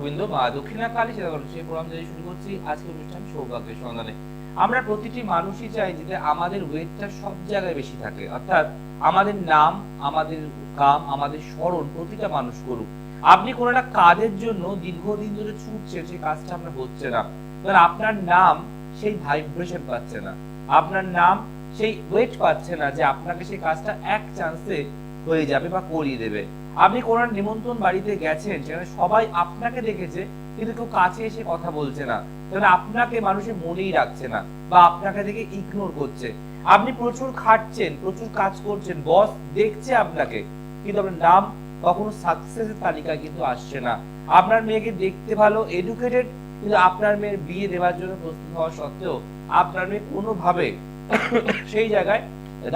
ভক্তবৃন্দ, মা দক্ষিণাকালী সেই প্রোগ্রাম দিয়ে শুরু করছি আজকের অনুষ্ঠান সৌভাগ্যের সন্ধানে। আমরা প্রতিটি মানুষই চাই যাতে আমাদের ওয়েটটা সব জায়গায় বেশি থাকে, অর্থাৎ আমাদের নাম, আমাদের কাম, আমাদের স্মরণ প্রতিটা মানুষ করুক। আপনি কোনো একটা কাজের জন্য দীর্ঘদিন ধরে ছুটছেন, সেই কাজটা আপনার হচ্ছে না, কারণ আপনার নাম সেই ভাইব্রেশন পাচ্ছে না, আপনার নাম সেই ওয়েট পাচ্ছে না যে আপনাকে সেই কাজটা এক চান্সে হয়ে যাবে বা করিয়ে দেবে। আপনি কোন নিমন্ত্রণ বাড়িতে গেছেন, সেখানে সবাই আপনাকে দেখেছে কিন্তু কেউ কাছে এসে কথা বলছে না, তাহলে আপনাকে মানুষের মনেই রাখছে না বা আপনাকে দেখে ইগনোর করছে। আপনি প্রচুর খাটছেন, প্রচুর কাজ করছেন, বস দেখছে আপনাকে, কিন্তু আপনার নাম কখনো সাকসেসের তালিকায় কিন্তু আসছে না। আপনার মেয়েকে দেখতে ভালো, এডুকেটেড, কিন্তু আপনার মেয়ের বিয়ে দেওয়ার জন্য প্রস্তুত হওয়া সত্ত্বেও আপনার মেয়ে কোনোভাবে সেই জায়গায়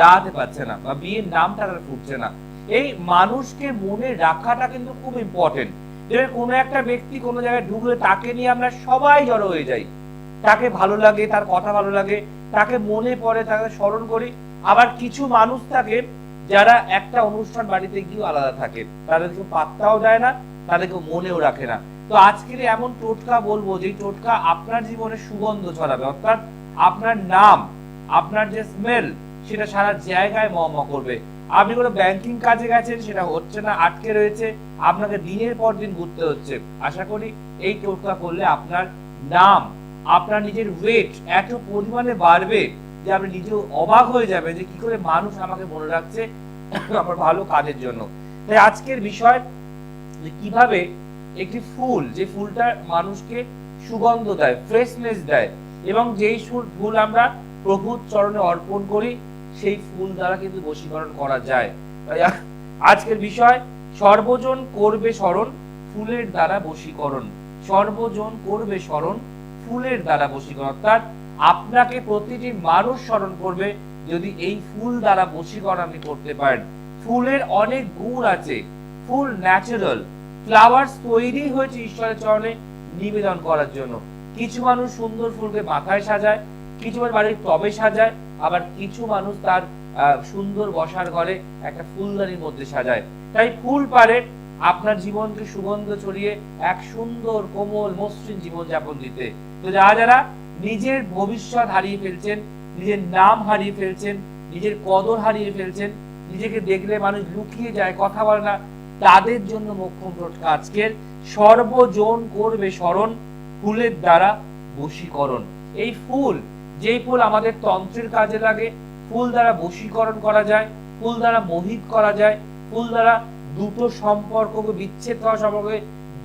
দাঁড়াতে পারছে না বা বিয়ের নামটা তার ফুটছে না। এই মানুষকে মনে রাখাটা কিন্তু খুব ইম্পর্টেন্ট। যেমন কোনো একটা ব্যক্তি কোনো জায়গায় ঢুকলে তাকে নিয়ে আমরা সবাই জড়ো হয়ে যাই, তাকে ভালো লাগে, তার কথা ভালো লাগে, তাকে মনে পড়ে, তাকে স্মরণ করি। আবার কিছু মানুষ থাকে যারা একটা অনুষ্ঠান বাড়িতে গিয়ে আলাদা থাকে, তাদেরকে পাত্তাও দেয় না, তাদেরকে মনেও রাখে না। তো আজকের এমন টোটকা বলবো যে টোটকা আপনার জীবনে সুগন্ধ ছড়াবে, অর্থাৎ আপনার নাম, আপনার যে স্মেল, সেটা সারা জায়গায় মহমহ করবে। আপনি কোনো ব্যাংকিং কাজে গেছেন, সেটা হচ্ছে না, আটকে রয়েছে, আপনাকে দিনের পর দিন ঘুরতে হচ্ছে। আশা করি এই টোটকা করলে আপনার নাম, আপনার নিজের ওয়েট এত পরিমাণে বাড়বে যে আপনি নিজেও অবাক হয়ে যাবে যে কি করে মানুষ আমাকে মনে রাখছে আমার ভালো কাজের জন্য। তাই আজকের বিষয় যে কিভাবে একটি ফুল, যে ফুলটা মানুষকে সুগন্ধ দেয়, ফ্রেশনেস দেয়, এবং যেই ফুল আমরা প্রভুর চরণে অর্পণ করি, সেই ফুল দ্বারা কিন্তু বশীকরণ করা যায়। তাই আজকের বিষয়, সর্বজন করবে স্মরণ, ফুলের দ্বারা বশীকরণ। সর্বজন করবে স্মরণ, ফুলের দ্বারা বশীকরণ, অর্থাৎ আপনাকে প্রতিটি মানুষ স্মরণ করবে যদি এই ফুল দ্বারা বশীকরণ আপনি করতে পারেন। ফুলের অনেক গুণ আছে, ফুল ন্যাচারাল, ফ্লাওয়ার্স তৈরি হয়েছে ঈশ্বরের চরণে নিবেদন করার জন্য। কিছু মানুষ সুন্দর ফুলকে মাথায় সাজায়, কিছু মানুষ বাড়ির টবে সাজায়, আবার কিছু মানুষ তার সুন্দর বসার ঘরে একটা ফুলদানির মধ্যে সাজায়। তাই ফুল পারে আপনার জীবনকে সুগন্ধ ছড়িয়ে এক সুন্দর কোমল মসৃণ জীবন যাপন দিতে। তো যারা নিজের ভবিষ্যৎ হারিয়ে ফেলছেন, নিজের নাম হারিয়ে ফেলছেন, নিজের কদর হারিয়ে ফেলছেন, নিজেকে দেখলে মানুষ লুকিয়ে যায়, কথা বলে না, তাদের জন্য মোক্ষম টোটকা আজকের সর্বজন করবে স্মরণ, ফুলের দ্বারা বশীকরণ। এই ফুল, যেই ফুল আমাদের তন্ত্রের কাজে লাগে, ফুল দ্বারা বশীকরণ করা যায়, ফুল দ্বারা মোহিত করা যায়, ফুল দ্বারা দুটো সম্পর্ককে, বিচ্ছেদ হওয়া সম্পর্কে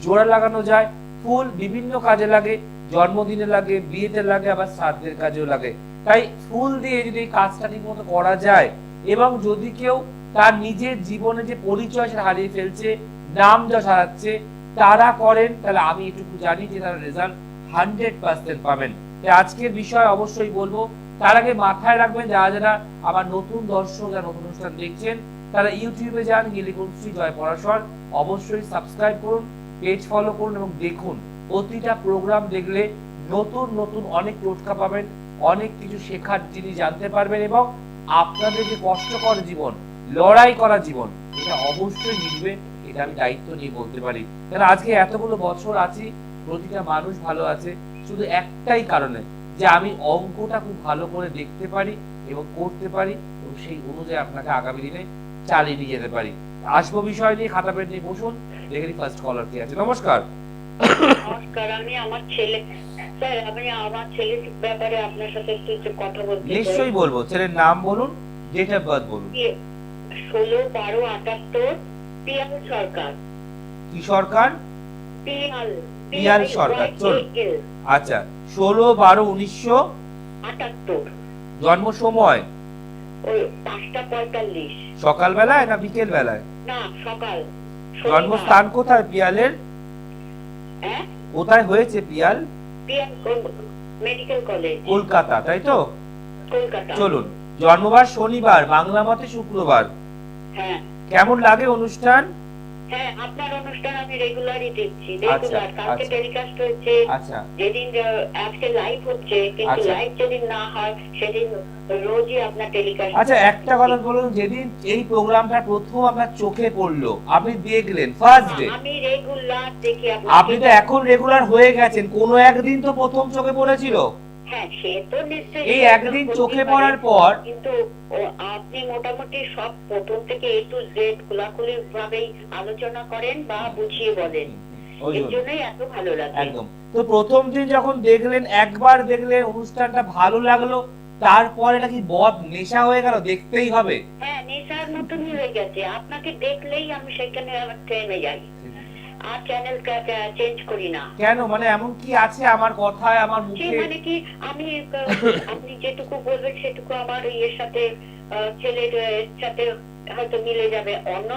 জোড়া লাগানো যায়। ফুল বিভিন্ন কাজে লাগে, জন্মদিনে লাগে, বিয়েতে লাগে, আবার শ্রাদ্ধের কাজেও লাগে। তাই ফুল দিয়ে যদি এই কাজটা ঠিক মতো করা যায়, এবং যদি কেউ তার নিজের জীবনে যে পরিচয় সেটা হারিয়ে ফেলছে, নাম যা হারাচ্ছে, তারা করেন, তাহলে আমি এটুকু জানি যে তারা রেজাল্ট 100% পাবেন। তাই আজকের বিষয় অবশ্যই বলবো, তার আগে মাথায় রাখবেন যারা যারা আমার নতুন দর্শক, যারা নতুন অনুষ্ঠান দেখছেন, তারা ইউটিউবে যান, গিয়ে লিখুন শ্রী জয় পরাশর, অবশ্যই সাবস্ক্রাইব করুন, পেজ ফলো করুন এবং দেখুন। প্রতিটা প্রোগ্রাম দেখলে নতুন নতুন অনেক টোটকা পাবেন, অনেক কিছু শেখার জিনিস জানতে পারবেন, এবং আপনাদের যে কষ্টকর জীবন, লড়াই করা জীবন, এটা অবশ্যই মিটবে, এটা আমি দায়িত্ব নিয়ে বলতে পারি। কারণ আজকে এতগুলো বছর আছি, প্রতিটা মানুষ ভালো আছে শুধু একটাই কারণে, যে আমি অঙ্কটা খুব ভালো করে দেখতে পারি এবং করতে পারি, এবং সেই অনুযায়ী আপনাকে আগামী দিনে চালিয়ে নিয়ে যেতে পারি। আসবো বিষয় নিয়ে, খাতা পেন নিয়ে বসুন, দেখে ফার্স্ট কলার কি আছে। নমস্কার। নমস্কার, আমি আমার ছেলে, স্যার আমি আমার ছেলের ব্যাপারে আপনার সাথে একটু কথা বলতে চাই। নিশ্চয়ই বলবো। ছেলের নাম বলুন, ডেট অফ বার্থ বলুন। 16/12/78, পিয়াল সরকার। কি সরকার? পিয়াল সরকার। চলুন, আচ্ছা, 16/12/1978। জন্ম সময় ওই 5:45। সকাল বেলায় না বিকেল বেলায়? না, সকাল। জন্মস্থান কোথায় পিয়ালের? কোথায় হয়েছে পিয়াল? পিয়াল মেডিকেল কলেজ, কলকাতা, তাই তো? কলকাতা। চলুন, জন্মবার শনিবার, বাংলা মতে শুক্রবার। হ্যাঁ। কেমন লাগে অনুষ্ঠান? হ্যাঁ, আপনার অনুষ্ঠান আমি রেগুলারই দেখছি, আচ্ছা, রেগুলার। কালকে আচ্ছা। টেলিকাস্ট হয়েছে, আচ্ছা যেদিন আজকে লাইভ হচ্ছে, কিন্তু আচ্ছা লাইভ যেদিন না হয় সেদিন রোজই আপনার টেলিকাস্ট। আচ্ছা, একটা কথা বলুন, যেদিন এই প্রোগ্রামটা প্রথম আপনার চোখে পড়লো, আপনি দেখলেন ফার্স্ট ডে, আমি রেগুলার দেখি আপনি তো এখন রেগুলার হয়ে গেছেন, কোনো একদিন তো প্রথম চোখে পড়েছিল। হ্যাঁ, সে তো নিশ্চয়ই এই একদিন করতেই চোখে পারে, পড়ার পর কিন্তু আপনি মোটামুটি সব প্রথম থেকে A to Z খোলাখুলি ভাবেই আলোচনা করেন বা বুঝিয়ে বলেন, ওই এর জন্য জন্যই এত ভালো লাগে। একদম। তো প্রথম দিন যখন দেখলেন, একবার দেখলেন অনুষ্ঠানটা ভালো লাগলো, তারপরে নাকি বদ নেশা হয়ে গেল, দেখতেই হবে। হ্যাঁ, নেশার মতনই হয়ে গেছে, আপনাকে দেখলেই আমি সেখানে আমার ট্রেনে যাই, আর চ্যানেল চেঞ্জ করি না। কেন, মানে এমন কি আছে আমার কথায়, আমার সে মুখে? মানে কি, আমি আপনি যেটুকু বলবেন সেটুকু আমার ইয়ের সাথে, ছেলের সাথে হয়তো মিলে যাবে, অন্য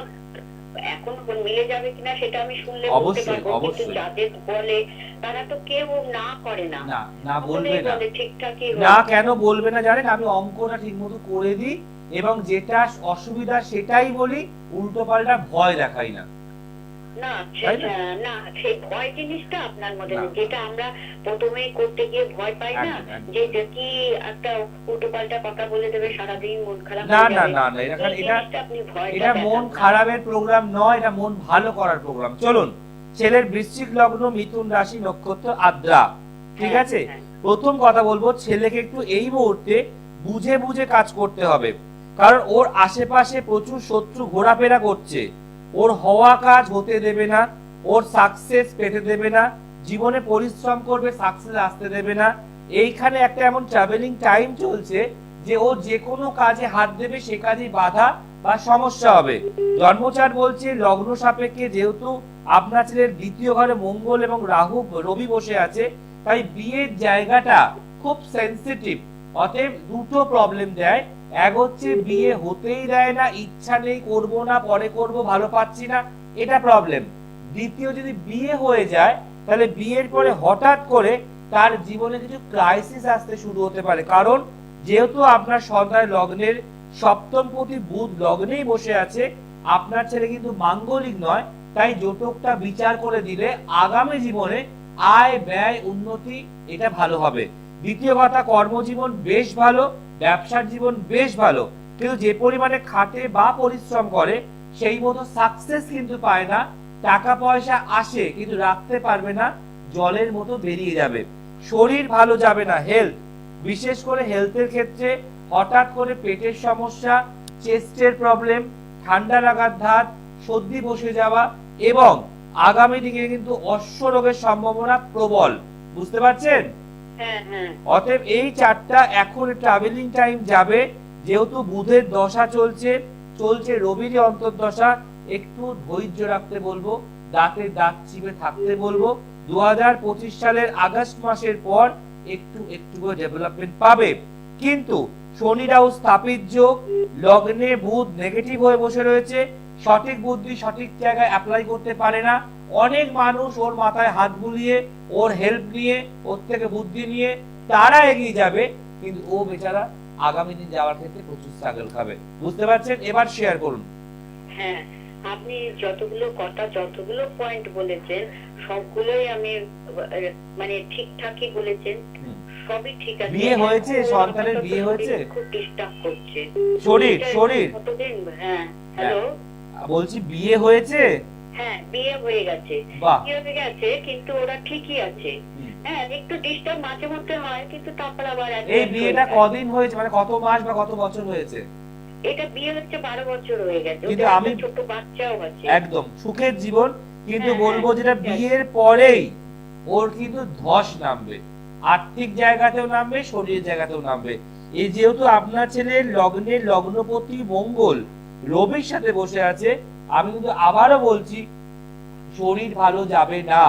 এখন মিলে যাবে কিনা সেটা আমি শুনলে বলতে অবশ্যই, পারবো, কিন্তু অবশ্যই। যাদের বলে তারা তো কেউ না করে না, না, না বলবে সকলেই না। বলে ঠিকঠাকই না, হয়। কেন বলবে না জানেন? আমি অঙ্কটা ঠিক মতো করে দিই, এবং যেটা অসুবিধা সেটাই বলি, উল্টো পাল্টা ভয় দেখাই না। না, তাই না? না, সেই ভয় জিনিসটা আপনার মধ্যে না। নেই, যেটা আমরা প্রথমেই করতে গিয়ে ভয় পাই না, একদম, একদম। যে কি একটা উল্টোপাল্টা কথা বলে দেবে, সারাদিন মন খারাপ না হয়ে না যাবে। না না, এটা এই এটা জিনিসটা আপনি ভয়টা এটা মন দেখান না। খারাপের প্রোগ্রাম নয়, এটা মন ভালো করার প্রোগ্রাম। চলুন, ছেলের বৃশ্চিক লগ্ন, মিথুন রাশি, নক্ষত্র আদ্রা, ঠিক হ্যাঁ, আছে? হ্যাঁ। প্রথম কথা বলবো, ছেলেকে একটু এই মুহূর্তে বুঝে বুঝে কাজ করতে হবে, কারণ ওর আশেপাশে প্রচুর শত্রু ঘোরাফেরা করছে, ওর হওয়া কাজ হতে দেবে না, ওর সাকসেস পেতে দেবে না, জীবনে পরিশ্রম করবে, সাকসেস আসতে দেবে না। এইখানে একটা এমন ট্রাভেলিং টাইম চলছে যে ও যে কোনো কাজে হাত দেবে, সে কাজে বাধা বা সমস্যা হবে। জন্মচার বলছে লগ্ন সাপেক্ষে, যেহেতু আপনার ছেলের দ্বিতীয় ঘরে মঙ্গল এবং রাহু রবি বসে আছে, তাই বিয়ের জায়গাটা খুব সেনসিটিভ। অতএব দুটো প্রবলেম দেয়, এক হচ্ছে বিয়ে হতেই দেয় না, ইচ্ছা নেই, করব না, পরে করব, ভালো পাচ্ছি না, এটা প্রবলেম। দ্বিতীয়, যদি বিয়ে হয়ে যায়, তাহলে বিয়ের পরে হঠাৎ করে তার জীবনে কিছু ক্রাইসিস আসতে শুরু হতে পারে, কারণ যেহেতু আপনার সন্তান লগ্নের সপ্তমপতি বুধ লগ্নেই বসে আছে, আপনার ছেলে কিন্তু মাঙ্গলিক নয়, তাই জোটকটা বিচার করে দিলে আগামী জীবনে আয় ব্যয় উন্নতি এটা ভালো হবে। দ্বিতীয় কথা, কর্মজীবন বেশ ভালো, ব্যবসার জীবন বেশ ভালো, কিন্তু যে পরিমাণে খাটে বা পরিশ্রম করে সেই মতো সাকসেস কিন্তু পায় না। টাকা পয়সা আসে কিন্তু রাখতে পারবে না, জলের মতো বেরিয়ে যাবে। শরীর ভালো যাবে না, হেলথ, বিশেষ করে হেলথের ক্ষেত্রে হঠাৎ করে পেটের সমস্যা, চেস্টের প্রবলেম, ঠান্ডা লাগার ধাত, সর্দি বসে যাওয়া, এবং আগামী দিকে কিন্তু অশ্ব রোগের সম্ভাবনা প্রবল। বুঝতে পারছেন? হ্যাঁ, হ্যাঁ। অতএব এই চারটা এখন ট্রাভেলিং টাইম যাবে, যেহেতু বুধের দশা চলছে, চলছে রবির অন্তর্দশা, একটু ধৈর্য রাখতে বলবো, দাঁতে দাঁত চিপে থাকতে বলবো। 2025 সালের আগস্ট মাসের পর একটু একটু করে ডেভেলপমেন্ট পাবে। কিন্তু শনি রাহু স্থাপিত যোগ, লগ্নে বুধ নেগেটিভ হয়ে বসে রয়েছে, সঠিক বুদ্ধি সঠিক জায়গায় অ্যাপ্লাই করতে পারে না। অনেক মানুষ ওর মাথায় হাত বুলিয়ে, ওর হেল্প নিয়ে, ওর থেকে বুদ্ধি নিয়ে তারা এগিয়ে যাবে, কিন্তু ও বেচারা আগামী দিন যাওয়ার ক্ষেত্রে প্রচুর স্ট্রাগল খাবে। বুঝতে পারছেন? এবার শেয়ার করুন। হ্যাঁ, আপনি যতগুলো কথা, যতগুলো পয়েন্ট বলেছেন, সবগুলোই আমি মানে ঠিকঠাকই বলেছেন, সবই ঠিক আছে। বিয়ে হয়েছে? সন্তানের বিয়ে হয়েছে? খুব ডিস্টার্ব করছে শরীর কতদিন। হ্যাঁ, হ্যালো, বলছি বিয়ে হয়েছে? হ্যাঁ, বিয়ে হয়ে গেছে, বাহ। বিয়ে হয়ে গেছে, কিন্তু ওরা ঠিকই আছে। হ্যাঁ, একটু ডিস্টার্ব মাঝে মধ্যে হয়, কিন্তু তারপর আবার এই বিয়েটা কদিন হয়েছে, মানে কত মাস বা কত বছর হয়েছে? এটা বিয়ে হচ্ছে 12 বছর হয়ে গেছে, কিন্তু ওদের আমি একটা ছোট বাচ্চাও আছে। একদম সুখের জীবন, কিন্তু হ্যাঁ, বলবো হ্যাঁ, যেটা ঠিক আছে। বিয়ের পরেই ওর কিন্তু ধস নামবে, আর্থিক জায়গাতেও নামবে, শরীরের জায়গাতেও নামবে। এই যেহেতু আপনার ছেলের লগ্নের লগ্নপতি মঙ্গল রবির সাথে বসে আছে, আমি কিন্তু আবারও বলছি, শরীর ভালো যাবে না।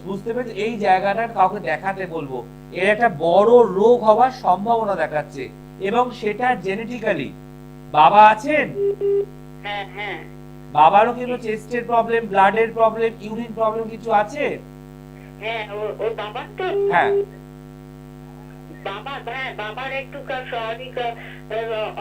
বুঝতে পেরেছি? এই জায়গাটা কাউকে দেখাতে বলবো, এর একটা বড় রোগ হওয়ার সম্ভাবনা দেখাচ্ছে, এবং সেটা জেনেটিক্যালি। বাবা আছেন? হ্যাঁ, হ্যাঁ, বাবারও কিন্তু চেস্টের প্রবলেম, ব্লাডের প্রবলেম, ইউরিন প্রবলেম কিছু আছে? হ্যাঁ, ওর বাবার তো, হ্যাঁ, বাবার একটু শারীরিক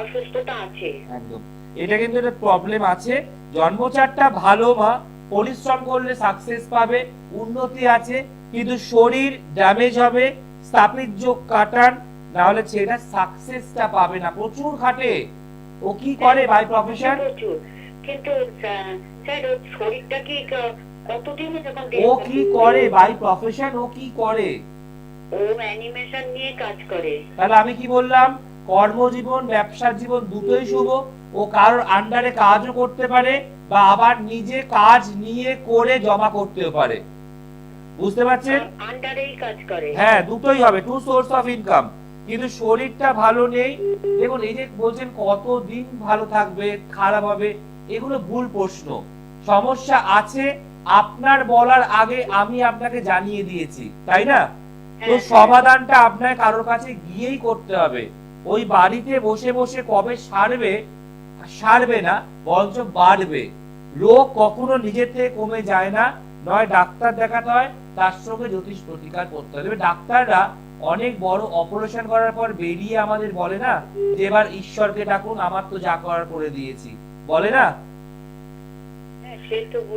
অসুস্থতা আছে। একদম। এটা কিন্তু একটা প্রবলেম আছে। জন্মচারটা ভালো মা, পরিশ্রম করলে সাকসেস পাবে, উন্নতি আছে, কিন্তু শরীর ড্যামেজ হবে, স্থাপিত যোগ কাটান, না হলে ছেলেটা সাকসেসটা পাবে না। প্রচুর খাটে। ও কি করে বাই প্রফেশন? প্রচুর। কিন্তু স্যার ওর শরীরটা কি কতদিন যখন ও কি করে বাই প্রফেশন? ও কি করে? ও অ্যানিমেশন নিয়ে কাজ করে। তাহলে আমি কি বললাম? কর্মজীবন ব্যবসার জীবন দুটোই শুভ। ও কারোর আন্ডারে কাজও করতে পারে, বা আবার নিজে কাজ নিয়ে করে জমা করতেও পারে। বুঝতে পারছেন? আন্ডারেই কাজ করে। হ্যাঁ, দুটোই হবে, টু সোর্স অফ ইনকাম। কিন্তু শরীরটা ভালো নেই। দেখুন, এই যে বলছেন কতদিন ভালো থাকবে, খারাপ হবে, এগুলো ভুল প্রশ্ন। সমস্যা আছে, আপনার বলার আগে আমি আপনাকে জানিয়ে দিয়েছি, তাই না? তো সমাধানটা আপনার কারোর কাছে গিয়েই করতে হবে। ওই বাড়িতে বসে বসে কবে সারবে না, বরঞ্চ বাড়বে। রোগ কখনো নিজের থেকে কমে যায় না, নয় ডাক্তার দেখাতে হয়, তার সঙ্গে জ্যোতিষ প্রতিকার করতে হবে। ডাক্তাররা অনেক বড় অপারেশন করার পর বেরিয়ে আমাদের বলে না যে এবার ঈশ্বরকে ডাকুন, আমার তো যা করার করে দিয়েছি, বলে না?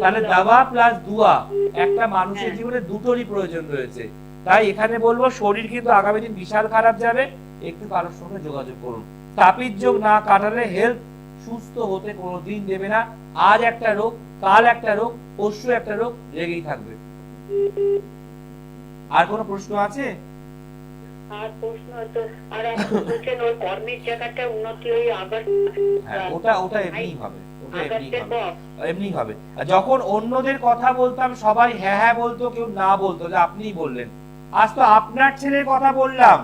তাহলে দাওয়া প্লাস দুয়া, একটা মানুষের জীবনে দুটোরই প্রয়োজন রয়েছে। তাই এখানে বলবো, শরীর কিন্তু আগামী দিন বিশাল খারাপ যাবে, একটু কারোর সঙ্গে যোগাযোগ করুন। তাপিত যোগ না কাটালে হেলথ সুস্থ হতে কোনোদিন দেবে না। আজ একটা রোগ, কাল একটা রোগ, পরশু একটা রোগ লেগেই থাকবে। আর কোনো প্রশ্ন আছে? আর প্রশ্ন তো আর বলছেন ওর কর্মের জায়গাটা উন্নতি হয়ে আবার ওটা এমনিই হবে, ওটা এমনি হবে। আর যখন অন্যদের কথা বলতাম সবাই হ্যাঁ হ্যাঁ বলতো, কেউ না বলতো, যে আপনিই বললেন। আজ তো আপনার ছেলের কথা বললাম,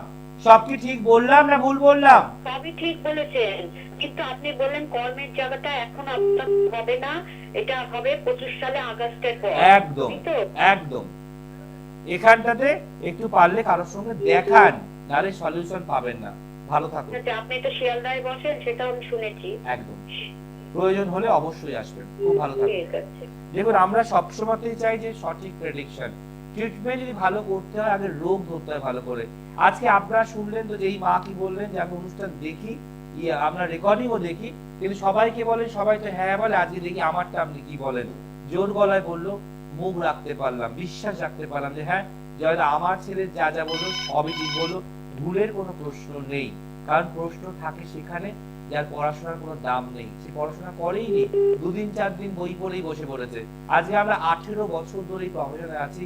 সব কি ঠিক বললাম না ভুল বললাম? সবই ঠিক বলেছেন, কিন্তু আপনি বললেন কর্মের জায়গাটা এখন আপনার হবে না, এটা হবে 25 সালে আগস্টের পর। একদম একদম। এখানটাতে একটু পারলে কারোর সঙ্গে দেখান, নালে সলিউশন পাবেন না। ভালো থাকুন। আপনি তো শিয়ালদায় বসেন, সেটা আমি শুনেছি। একদম, প্রয়োজন হলে অবশ্যই আসবেন। খুব ভালো থাকুন। ঠিক আছে। দেখুন, আমরা সবসময়তেই চাই যে সঠিক প্রেডিকশন। ট্রিটমেন্ট যদি ভালো করতে হয়, আগে রোগ ধরতে হয় ভালো করে। আজকে আপনারা শুনলেন তো যে এই মা কি বললেন, যে আমি অনুষ্ঠান দেখি, আমরা রেকর্ডিংও দেখি, কিন্তু সবাইকে বলেন, সবাই তো হ্যাঁ বলে, আজকে দেখি আমারটা আপনি কি বলেন। জোর গলায় বললো, মুখ রাখতে পারলাম, বিশ্বাস রাখতে পারলাম যে হ্যাঁ জয়দা আমার ছেলে যা যা বললো সবই ঠিক বললো, ভুলের কোনো প্রশ্ন নেই। কারণ প্রশ্ন থাকে সেখানে যার পড়াশোনার কোনো দাম নেই, সে পড়াশোনা করেই নি, 2 দিন 4 দিন বই পড়েই বসে পড়েছে। আজকে আমরা 18 বছর ধরে এই প্রফেশনে আছি,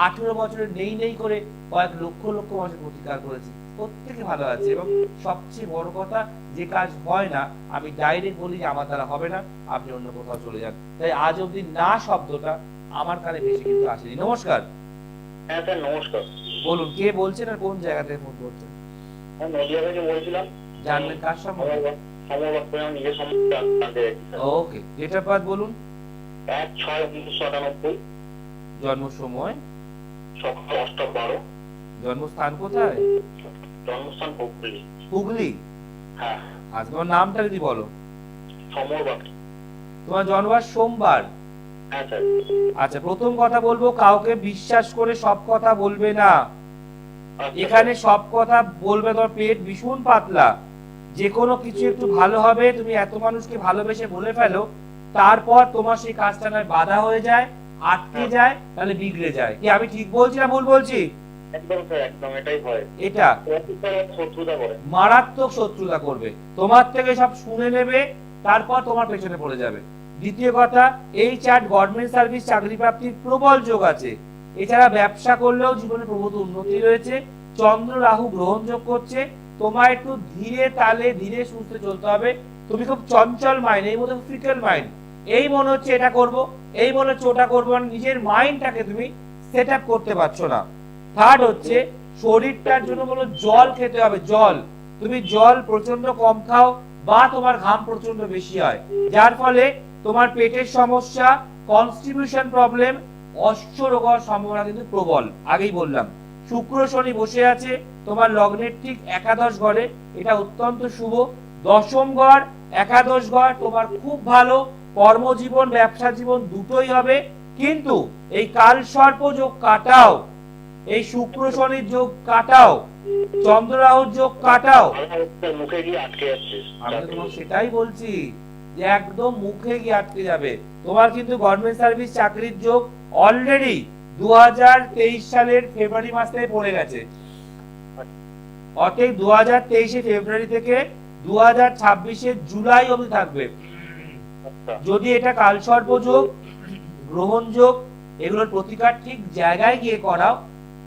18 বছরে নেই নেই করে কয়েক লক্ষ লক্ষ মানুষের প্রতিকার করেছি, প্রত্যেকে ভালো আছে। এবং সবচেয়ে বড় কথা, যে কাজ হয় না আমি ডাইরেক্ট বলি যে আমার দ্বারা হবে না, আপনি অন্য কোথাও চলে যান। তাই আজ অব্দি না শব্দটা আমার কানে বেশি কিন্তু আসেনি। নমস্কার। হ্যাঁ স্যার নমস্কার। বলুন, কে বলছেন আর কোন জায়গা থেকে ফোন করছেন? আমি নদিয়া থেকে বলছিলাম। জানবেন কার সম্বন্ধে? নিজের সম্বন্ধে জানতে চাইছি। ওকে, ডেট অফ বার্থ বলুন। 1/6/1998। জন্ম সময়? সকাল 8:12। জন্মস্থান কোথায়? জন্মস্থান হুগলি। হুগলি? হ্যাঁ। আচ্ছা, তোমার নামটা যদি বলো। সমর বাকি। তোমার জন্মবার সোমবার? হ্যাঁ স্যার। আচ্ছা, প্রথম কথা বলবো, কাউকে বিশ্বাস করে সব কথা বলবে না। এখানে সব কথা বলবে, তোমার পেট ভীষণ পাতলা, যে কোনো কিছু একটু ভালো হবে, তুমি এত মানুষকে ভালোবেসে বলে ফেলো, তারপর তোমার সেই কাজটা নয় বাধা হয়ে যায়, আটকে যায়, তাহলে বিগড়ে যায়। কি আমি ঠিক বলছি না ভুল বলছি? একদম স্যার, একদম এটাই হয়। এটা শত্রুতা করে, মারাত্মক শত্রুতা করবে, তোমার থেকে সব শুনে নেবে, তারপর তোমার পেছনে পড়ে যাবে। দ্বিতীয় কথা, এই চার্ট গভর্নমেন্ট সার্ভিস চাকরি প্রাপ্তির প্রবল যোগ আছে। এছাড়া ব্যবসা করলেও জীবনে প্রভূত উন্নতি রয়েছে। চন্দ্র রাহু গ্রহণযোগ করছে। তোমার একটু ধীরে তালে ধীরে সুস্থে চলতে হবে। তুমি খুব চঞ্চল মাইন্ড, এই মধ্যে ফিকেল মাইন্ড, এই মনে হচ্ছে এটা করব, এই মনে হচ্ছে ওটা করবো, মানে নিজের মাইন্ডটাকে তুমি সেট আপ করতে পারছো না। থার্ড হচ্ছে, শরীরটার জন্য বলো জল খেতে হবে। জল, তুমি জল প্রচন্ড কম খাও, বা তোমার ঘাম প্রচন্ড বেশি হয়, যার ফলে তোমার পেটের সমস্যা, কনস্টিটিউশন প্রবলেম, অশ্ব রোগ হওয়ার সম্ভাবনা কিন্তু প্রবল। আগেই বললাম, শুক্র শনি বসে আছে তোমার লগ্নের ঠিক একাদশ ঘরে, এটা অত্যন্ত শুভ। দশম ঘর, একাদশ ঘর তোমার খুব ভালো, কর্মজীবন ব্যবসা জীবন দুটোই হবে। কিন্তু এই কাল সর্প যোগ কাটাও, এই শুক্র শনির যোগ কাটাও, চন্দ্র রাহুর যোগ কাটাও। মুখে গিয়ে আটকে যাচ্ছে। আমি তো তোমাকে সেটাই বলছি, যে একদম মুখে গিয়ে আটকে যাবে। তোমার কিন্তু গভর্নমেন্ট সার্ভিস চাকরির যোগ অলরেডি 2023 সালের ফেব্রুয়ারি মাস থেকে পড়ে গেছে। অতএব 2023 ফেব্রুয়ারি থেকে 2026 জুলাই অবধি থাকবে। আচ্ছা যদি এটা কালসর্প যোগ, গ্রহণ যোগ, এগুলোর প্রতিকার ঠিক জায়গায় গিয়ে করাও,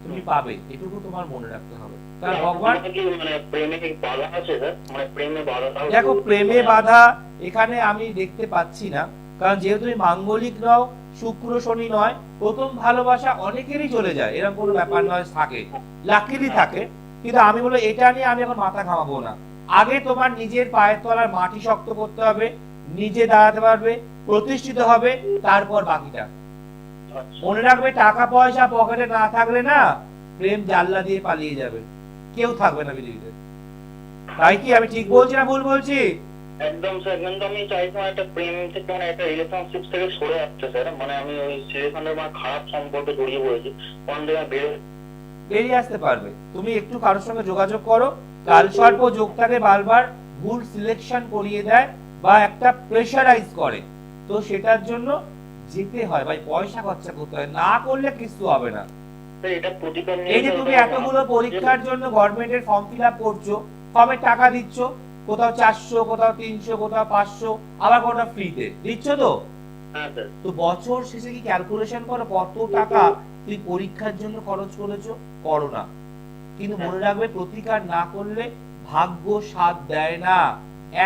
তুমি পাবে। এটুকু তোমার মনে রাখতে হবে। কারণ ভগবান, মানে প্রেমে কি বাধা আছে স্যার? মানে প্রেমে বাধা দেখো প্রেমে বাধা এখানে আমি দেখতে পাচ্ছি না, কারণ যেহেতু তুমি মাঙ্গলিক নও, শুক্র শনি নয়, প্রথম ভালোবাসা অনেকেরই চলে যায়, এরকম কোনো ব্যাপার নয়, থাকে লাকিলি থাকে। কিন্তু আমি বলবো এটা নিয়ে আমি এখন মাথা ঘামাবো না। আগে তোমার নিজের পায়ের তলার মাটি শক্ত করতে হবে, নিজে দাঁড়াতে পারবে, প্রতিষ্ঠিত হবে, তারপর বাকিটা। মনে রাখবে টাকা পয়সা পকেটে না থাকলে না, প্রেম জানলা দিয়ে পালিয়ে যাবে, কেউ থাকবে না পৃথিবীতে। তাই কি আমি ঠিক বলছি না ভুল বলছি? একদম স্যার, কিন্তু আমি চাইছিলাম একটা প্রেম থেকে মানে একটা রিলেশনশিপ থেকে সরে আসছে স্যার। মানে আমি ওই রিলেশনের মানে খারাপ সম্পর্কে জড়িয়ে পড়েছি, কোন জায়গায় বেরিয়ে আসতে পারবে। তুমি একটু কারোর সঙ্গে যোগাযোগ করো। কালসর্প যোগটাকে বারবার ভুল সিলেকশন করিয়ে দেয় বা একটা প্রেশারাইজ করে, তো সেটার জন্য যেতে হয় ভাই, পয়সা খরচা করতে হয়, না করলে কিছু হবে না। এটা প্রতিকার এই যে তুমি এতগুলো পরীক্ষার জন্য গভর্নমেন্টের ফর্ম ফিল আপ করছো, ফর্মে টাকা দিচ্ছ, কোথাও 400, কোথাও 300, কোথাও 500, আবার কোথাও ফ্রিতে দিচ্ছ, তো বছর শেষে কি ক্যালকুলেশন করো কত টাকা তুমি পরীক্ষার জন্য খরচ করেছো? করো না। কিন্তু মনে রাখবে, প্রতিকার না করলে ভাগ্য সাথ দেয় না,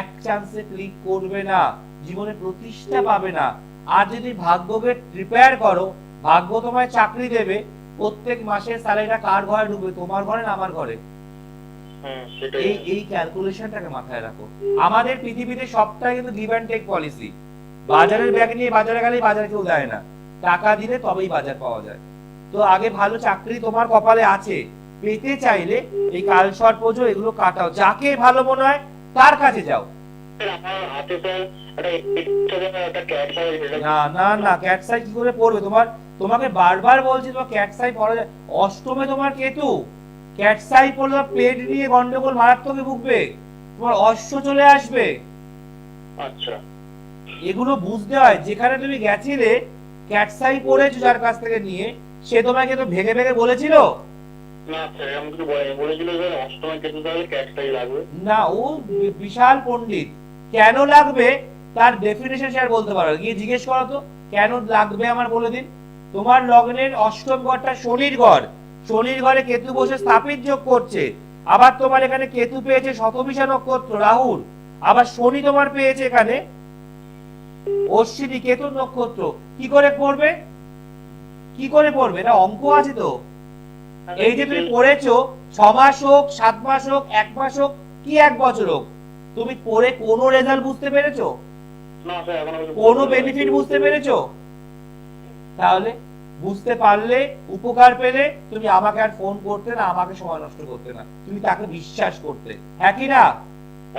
এক চান্সে ক্লিক করবে না, জীবনে প্রতিষ্ঠা পাবে না। আর যদি ভাগ্যকে প্রিপেয়ার করো, ভাগ্য তোমায় চাকরি দেবে, প্রত্যেক মাসের স্যালারিটা কার ঘরে ঢুকবে? তোমার ঘরে না আমার ঘরে? এই ক্যালকুলেশনটাকে মাথায় রাখো। আমাদের পৃথিবীতে সবটাই কিন্তু গিভ এন্ড টেক পলিসি। বাজারের ব্যাগ নিয়ে বাজারে গেলেই বাজার কেউ দেয় না, টাকা দিলে তবেই বাজার পাওয়া যায়। তো আগে ভালো চাকরি তোমার কপালে আছে, পেতে চাইলে এই কালসর্পযোগ এগুলো কাটাও, যাকে ভালো মনে হয় তার কাছে যাও। না না না, ক্যাটসাই কি করে পড়বে? তোমাকে বারবার বলছি তোমার ক্যাটসাই পড়া যায়। অষ্টমে তোমার কেতু, ক্যাটসাই পড়লে পেট নিয়ে গন্ডগোল মারাত্মক ভুগবে, তোমার অশ্ব চলে আসবে। আচ্ছা, এগুলো বুঝতে হয়। যেখানে তুমি গেছিলে ক্যাটসাই পড়েছো যার কাছ থেকে নিয়ে, সে তোমাকে তো ভেঙে ভেঙে বলেছিল না স্যার, আমি কিছু বলিনি, বলেছিল যে অষ্টমে কেতু থাকলে ক্যাটসাই লাগবে না। ও বিশাল পণ্ডিত, কেন লাগবে তার ডেফিনেশন শেয়ার বলতে পারো, গিয়ে জিজ্ঞেস করো তো কেন লাগবে আমার বলে দিন। তোমার লগ্নের অষ্টম ঘরটা শনির ঘর, শনির ঘরে কেতু বসে স্থাপিত যোগ করছে। আবার তোমার এখানে কেতু পেয়েছে শতবিশা নক্ষত্র রাহুর, আবার শনি তোমার পেয়েছে এখানে অশ্বিনী কেতুর নক্ষত্র। কি করে পড়বে? কি করে পড়বে? না অঙ্ক আছে তো। এই যে তুমি পড়েছো 6 মাস হোক, 7 মাস হোক, 1 মাস হোক, কি 1 বছর হোক, তুমি পড়ে কোনো রেজাল্ট বুঝতে পেরেছো? না স্যার, এখনো কোনো বেনিফিট বুঝতে পেরেছো? তাহলে বুঝতে পারলে, উপকার পেলে, তুমি আমাকে আর ফোন করতে না, আমাকে সময় নষ্ট করতে না, তুমি তাকে বিশ্বাস করতে। হ্যাঁ কি না?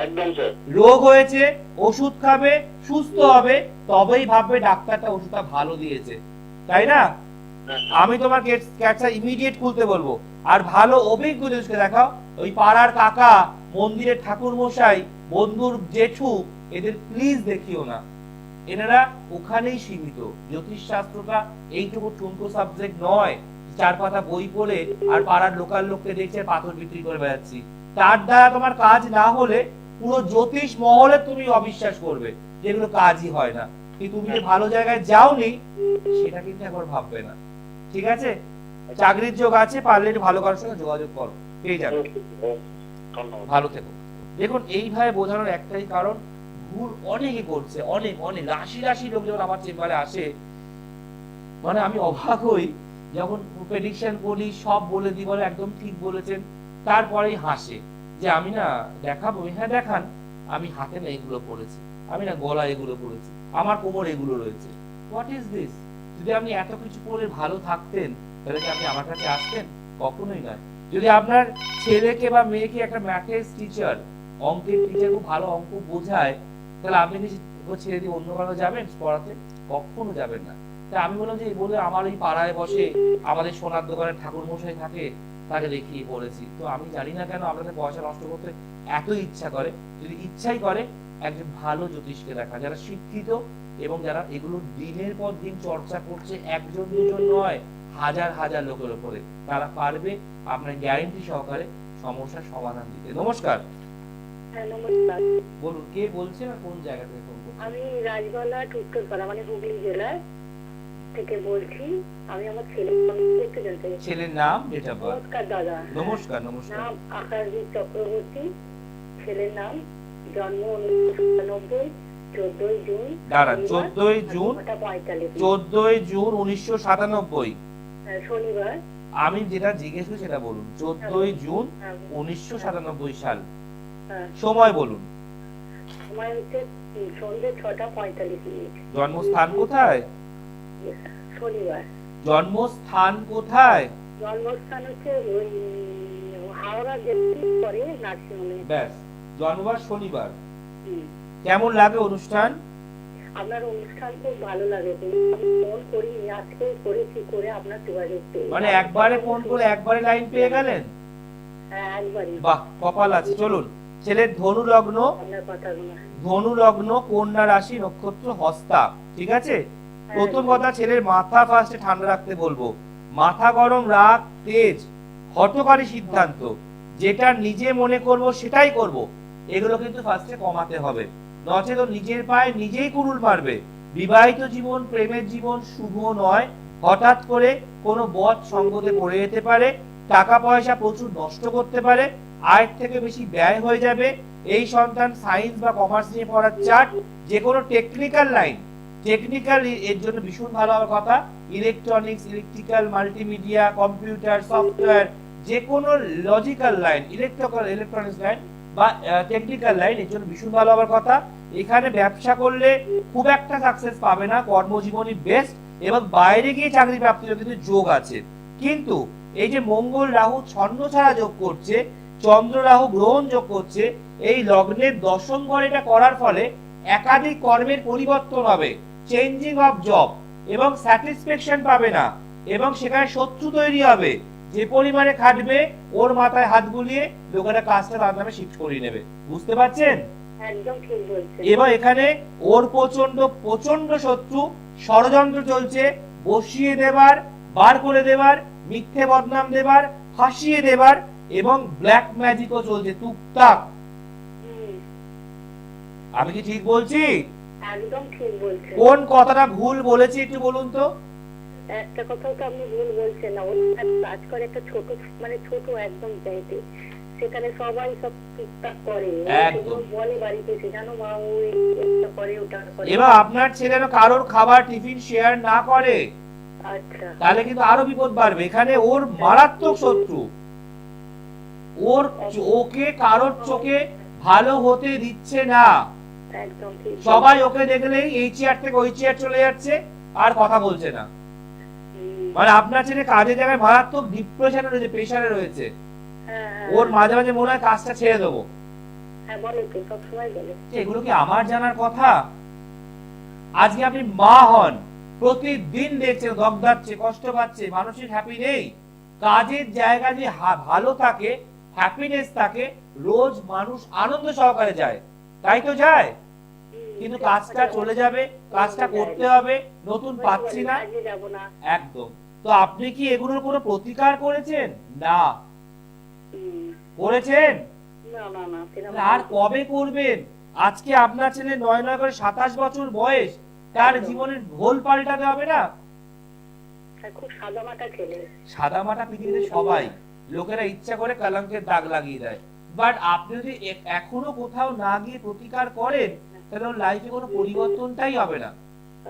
একদম স্যার। রোগ হয়েছে, ওষুধ খাবে, সুস্থ হবে, তবেই ভাববে ডাক্তারটা ওষুধটা ভালো দিয়েছে, তাই না? আমি তোমার ক্যাটসা ইমিডিয়েট খুলতে বলবো। আর ভালো অভিজ্ঞ জ্যোতিষকে দেখাও। ওই পাড়ার কাকা, মন্দিরের ঠাকুর মশাই, বন্ধুর জেঠু, এদের প্লিজ দেখিও না। এনারা ওখানেই সীমিত। জ্যোতিষ শাস্ত্রটা এইটুকু ঠুনকো সাবজেক্ট নয়, 4 পাতা বই পড়ে আর পাড়ার লোকাল লোককে দেখছে পাথর বিক্রি করে বেড়াচ্ছি। তার দ্বারা তোমার কাজ না হলে পুরো জ্যোতিষ মহলে তুমি অবিশ্বাস করবে, যেগুলো কাজই হয় না। কিন্তু তুমি যে ভালো জায়গায় যাওনি সেটা কিন্তু একবার ভাববে না। ঠিক আছে? চাকরির যোগ আছে, পারলে একটু ভালো কারোর সঙ্গে যোগাযোগ করো, পেয়ে যাবে। ধন্যবাদ। ভালো থেকো। দেখুন এইভাবে বোঝানোর একটাই কারণ, ভুল অনেকে করছে, অনেক অনেক রাশি রাশি লোক যখন আমার চেম্বারে আসে, মানে আমি অবাক হই যখন প্রেডিকশন করি, সব বলে দিই, বলে একদম ঠিক বলেছেন, তারপরেই হাসে যে আমি না দেখাবো। হ্যাঁ দেখান, আমি হাতে না এগুলো পড়েছি, আমি না গলা এগুলো পড়েছি, আমার কোমর এগুলো রয়েছে। What is this? যদি আপনি এত কিছু পড়ে ভালো থাকতেন, তাহলে কি আপনি আমার কাছে আসতেন? কখনোই নয়। যদি আপনার ছেলেকে বা মেয়েকে একটা ম্যাথের টিচার, অঙ্কের টিচার খুব ভালো অঙ্ক বোঝায়, তাহলে আপনি কি ছেড়ে দিয়ে অন্য কারো যাবেন পড়াতে? কখনো যাবেন না। তা আমি বললাম যে বলে আমার এই পাড়ায় বসে আমাদের সোনার দোকানে ঠাকুর মশাই থাকে, তাকে দেখিয়ে পড়েছি। তো আমি জানি না কেন আপনাদের পয়সা নষ্ট করতে এত ইচ্ছা করে। যদি ইচ্ছাই করে একজন ভালো জ্যোতিষকে দেখা, যারা শিক্ষিত এবং যারা এগুলো দিনের পর দিন চর্চা করছে, একজন দুজন নয়, হাজার হাজার লোকের উপরে, তারা পারবে আপনার গ্যারেন্টি সহকারে সমস্যার সমাধান দিতে। নমস্কার, হ্যাঁ নমস্কার। বলুন কে বলছেন আর কোন জায়গা থেকে ফোন করছেন? আমি রাজবালাট উত্তরপাড়া মানে হুগলি জেলার থেকে বলছি। আমি আমার ছেলে একটু জানতে চাই। ছেলের নাম, ডেট অফ বার্থ? নমস্কার দাদা। নমস্কার। নমস্কার। নাম আকাশদীপ চক্রবর্তী, ছেলের নাম, জন্ম 1997, 14 জুন। দাঁড়ান, 14 জুন, 45 14 জুন 1997। শনিবার। আমি যেটা জিজ্ঞেস করি সেটা বলুন। 14 জুন হ্যাঁ, 1997 সাল, হ্যাঁ। সময় বলুন। সময় হচ্ছে সন্ধ্যে 6:45। জন্মস্থান কোথায়? শনিবার। জন্মস্থান কোথায়? জন্মস্থান হচ্ছে ওই হাওড়া জেলার পরে নার্সিংহোমে। ব্যাস, জন্মবার শনিবার। হুম। কেমন লাগে অনুষ্ঠান? আপনার অনুষ্ঠান খুব ভালো লাগে। আমি ফোন করি, আজকে করেছি, করে আপনার যোগাযোগ পেয়ে। মানে একবারে ফোন করে একবারে লাইন পেয়ে গেলেন? হ্যাঁ একবারই। বাহ, কপাল আছে। চলুন, ছেলের ধনু লগ্ন, আপনার কথাগুলো। ধনু লগ্ন, কন্যা রাশি, নক্ষত্র হস্তা, ঠিক আছে? প্রথম কথা, ছেলের মাথা ফার্স্টে ঠান্ডা রাখতে বলবো। মাথা গরম, রাগ, তেজ, হঠকারী সিদ্ধান্ত, যেটা নিজে মনে করব সেটাই করব, এগুলো কিন্তু ফার্স্টে কমাতে হবে, নচেত নিজের পায়ে নিজেই কুড়ুল মারবে। বিবাহিত জীবন, প্রেমের জীবন শুভ নয়। হঠাৎ করে কোনো বদ সঙ্গতে পড়ে যেতে পারে, টাকা পয়সা প্রচুর নষ্ট করতে পারে, আয়ের থেকে বেশি ব্যয় হয়ে যাবে। এই সন্তান সায়েন্স বা কমার্স নিয়ে পড়ার চার্ট, যে কোনো টেকনিক্যাল লাইন, টেকনিক্যাল এর জন্য ভীষণ ভালো হওয়ার কথা। Electronics, electrical, multimedia, computer, software, যে কোনো লজিক্যাল লাইন, ইলেকট্রনিক্স লাইন বা টেকনিক্যাল লাইন, এর জন্য ভীষণ ভালো হওয়ার কথা। এখানে ব্যবসা করলে খুব একটা সাকসেস পাবে না, কর্মজীবনী বেস্ট, এবং বাইরে গিয়ে চাকরি প্রাপ্তির কিন্তু যোগ আছে। কিন্তু এই যে মঙ্গল রাহু ছন্ন ছাড়া যোগ করছে, চন্দ্র রাহু গ্রহণ যোগ করছে, এই লগ্নের দশম ঘর এটা করার ফলে একাধিক কর্মের পরিবর্তন হবে, চেঞ্জিং অফ জব, এবং স্যাটিসফ্যাকশন পাবে না, এবং সেখানে শত্রু তৈরি হবে। যে পরিমাণে খাটবে ওর মাথায় হাত বুলিয়ে লোকেরা কাজটা তার নামে শিফট করিয়ে নেবে। বুঝতে পারছেন? একদম ঠিক বলছেন। এবার এখানে ওর প্রচন্ড প্রচন্ড শত্রু, ষড়যন্ত্র চলছে, বসিয়ে দেবার, বার করে দেবার, মিথ্যে বদনাম দেবার, ফাঁসিয়ে দেবার, এবং ব্ল্যাক ম্যাজিকও চলছে টুকটাক। হুম, আমি কি ঠিক বলছি? একদম ঠিক বলছেন। কোন কথাটা ভুল বলেছি একটু বলুন তো? একটা কথাও তো আপনি ভুল বলছেন না। ওই কাজ করে একটা ছোট, মানে ছোট একদম চাইতে, সেখানে সবাই সব টুকটাক করে। ও একদম। শুধু বলে বাড়িতে এসে, জানো মা ও এটা করে ওটা করে। এবার আপনার ছেলে যেন কারোর খাবার টিফিন শেয়ার না করে, আচ্ছা। তাহলে কিন্তু আরো বিপদ বাড়বে। এখানে ওর মারাত্মক শত্রু, ওর ওকে কারোর চোখে ভালো হতে দিচ্ছে না। একদম ঠিক। সবাই ওকে দেখলেই এই চেয়ার থেকে ওই চেয়ার চলে যাচ্ছে, আর কথা বলছে না। হুম, মানে আপনার ছেলে কাজের জায়গায় মারাত্মক ডিপ্রেশনে রয়েছে, প্রেসারে রয়েছে। হ্যাঁ, হ্যাঁ। ওর মাঝে মাঝে মনে হয় কাজটা ছেড়ে দেবো। হ্যাঁ বলে তো, সবসময় বলে। এগুলো কি আমার জানার কথা? আজকে আপনি মা হন, প্রতিদিন দেখছেন দগদাচ্ছে, কষ্ট পাচ্ছে, মানসিক হ্যাপি নেই। কাজের জায়গা যে ভালো থাকে, হ্যাপিনেস থাকে, রোজ মানুষ আনন্দ সহকারে যায়, তাই তো যায়। কিন্তু কাজটা চলে যাবে, কাজটা করতে হবে, নতুন পাচ্ছি না, কাজে যাব না। একদম। তো আপনি কি এগুলোর কোনো প্রতিকার করেছেন? না। হুম, করেছেন? না না না, সেরকম তাহলে আর কবে করবেন? আজকে আপনার ছেলে 9 করে 27 বছর বয়স, তার জীবনের ভোল পাল্টাতে হবে না? হ্যাঁ, খুব সাদামাটা ছেলে। সাদামাটা পৃথিবীতে সবাই, লোকেরা ইচ্ছা করে কলঙ্কের দাগ লাগিয়ে দেয়। বাট আপনি যদি এখনো কোথাও না গিয়ে প্রতিকার করেন, তাহলে ওর লাইফে কোনো পরিবর্তনটাই হবে না।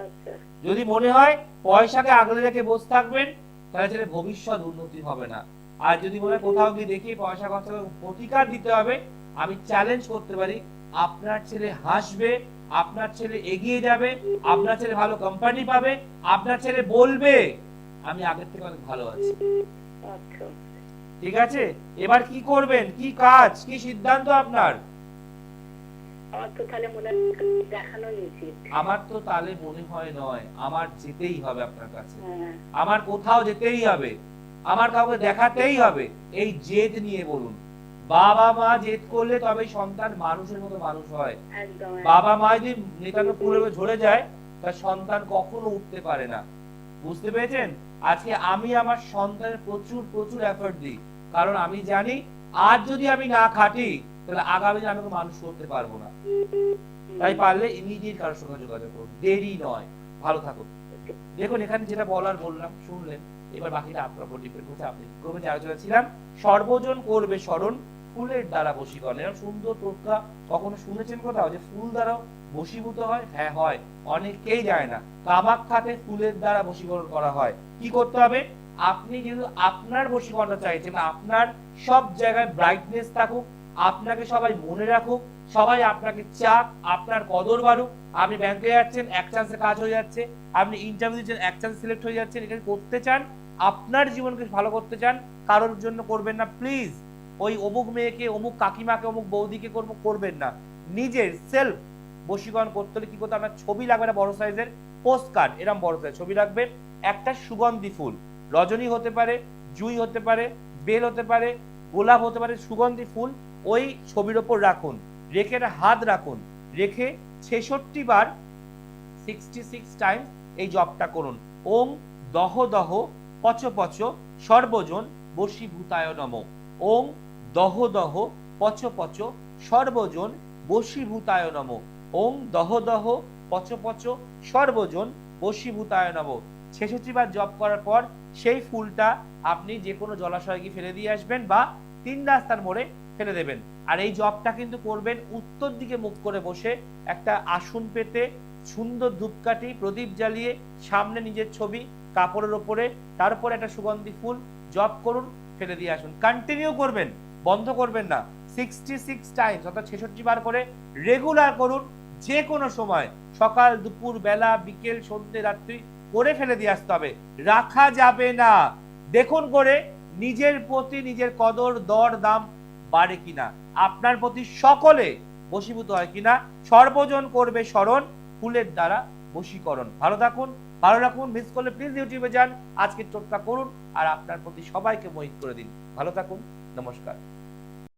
আচ্ছা। যদি মনে হয় পয়সাকে আগলে রেখে বসে থাকবেন, তাহলে ছেলে ভবিষ্যৎ উন্নতি হবে না। আর যদি মনে হয় কোথাও গিয়ে দেখি পয়সা খরচা করে প্রতিকার দিতে হবে, আমি চ্যালেঞ্জ করতে পারি, আপনার ছেলে হাসবে, আপনার ছেলে এগিয়ে যাবে, আপনার ছেলে ভালো কোম্পানি পাবে, আপনার ছেলে বলবে আমি আগের থেকে অনেক ভালো আছি। আচ্ছা। ঠিক আছে? এবার কি করবেন, কি কাজ, কি সিদ্ধান্ত আপনার? আমার তো তাহলে মনে হয় দেখানোই উচিত। আমার তো তাহলে মনে হয় নয়, আমার যেতেই হবে আপনার কাছে, হ্যাঁ, আমার কোথাও যেতেই হবে, আমার কাউকে দেখাতেই হবে। এই জেদ নিয়ে বলুন, বাবা মা জেদ করলে তবেই সন্তান মানুষের মতো মানুষ হয়। একদম বাবা মা যদি নিতান্ত পুরো ঝরে যায়, তার সন্তান কখনো উঠতে পারে না। বুঝতে পেরেছেন? আজকে আমি আমার সন্তানের প্রচুর প্রচুর এফর্ট দিই, কারণ আমি জানি আজ যদি আমি না খাটি তাহলে আগামী দিনে আমি কোনো মানুষ করতে পারবো না। তাই পারলে ইমিডিয়েট কারোর সঙ্গে যোগাযোগ করুন, দেরি নয়। ভালো থাকুন। দেখুন এখানে যেটা বলার বললাম শুনলেন, এবার বাকিটা আপনার উপর ডিপেন্ড করছে আপনি কি করবেন। যে আলোচনা ছিলাম সর্বজন করবে স্মরণ ফুলের দ্বারা বশীকরণ। এরকম সুন্দর টোটকা কখনো শুনেছেন কোথাও যে ফুল দ্বারা বশীভূত হয়? হ্যাঁ হয়, অনেকেই যায় না। কামাখ্যাতে ফুলের দ্বারা বশীকরণ করা হয়। কি করতে হবে? আপনি যেহেতু আপনার বশীকরণটা চাইছেন, আপনার সব জায়গায় ব্রাইটনেস থাকুক, আপনাকে সবাই মনে রাখুক, সবাই আপনাকে চাক, আপনার কদর বাড়ুক। আপনি ব্যাংকে যাচ্ছেন, এক চান্সে কাজ হয়ে যাচ্ছে, আপনি ইন্টারভিউ দিচ্ছেন, এক চান্সে সিলেক্ট হয়ে যাচ্ছেন। এটা করতে চান, আপনার জীবনকে ভালো করতে চান, কারোর জন্য করবেন না প্লিজ। ওই অমুক মেয়েকে, অমুক কাকিমাকে, অমুক বৌদিকে করবেন না। নিজের সেলফ বশীকরণ করতে হলে কি করতে? আপনার ছবি লাগবে না বড় সাইজের, পোস্ট কার্ড এরকম বড় সাইজ ছবি রাখবে, একটা সুগন্ধি ফুল, রজনী হতে পারে, জুই হতে পারে, বেল হতে পারে, গোলাপ হতে পারে, সুগন্ধি ফুল ওই ছবির ওপর রাখুন, রেখে একটা হাত রাখুন, রেখে 66 বার 66 টাইমস এই জপটা করুন। ওম দহ দহ পচ পচ সর্বজন বশীভূতায় নমঃ। ওম দহ দহ পচ পচ সর্বজন বশীভূতায় নমঃ। ওম দহ দহ পচ পচ সর্বজন বশীভূতায় নমঃ। 66 বার জপ করার পর সেই ফুলটা আপনি যে কোনো জলাশয়ে গিয়ে ফেলে দিয়ে আসবেন বা 3 রাস্তার মোড়ে ফেলে দেবেন। আর এই জপটা কিন্তু করবেন উত্তর দিকে মুখ করে বসে, একটা আসন পেতে, সুন্দর ধূপকাঠি প্রদীপ জ্বালিয়ে, সামনে নিজের ছবি, কাপড়ের ওপরে, তারপর একটা সুগন্ধি ফুল, জপ করুন, ফেলে দিয়ে আসুন। কন্টিনিউ করবেন, বন্ধ করবেন না। 66 টাইমস অর্থাৎ 66 বার করে রেগুলার করুন। যে কোনো সময়, সকাল, দুপুর, বেলা, বিকেল, সন্ধ্যে, রাত্রি করে ফেলে দিয়ে আসতে হবে, রাখা যাবে না। দেখুন করে নিজের প্রতি নিজের কদর দর দাম বাড়ে কিনা, আপনার প্রতি সকলে বশীভূত হয় কিনা। সর্বজন করবে স্মরণ ফুলের দ্বারা বশীকরণ। ভালো থাকুন, ভালো রাখুন। মিস করলে প্লিজ ইউটিউবে যান, আজকে টোটকা করুন আর আপনার প্রতি সবাইকে মোহিত করে দিন। ভালো থাকুন, নমস্কার।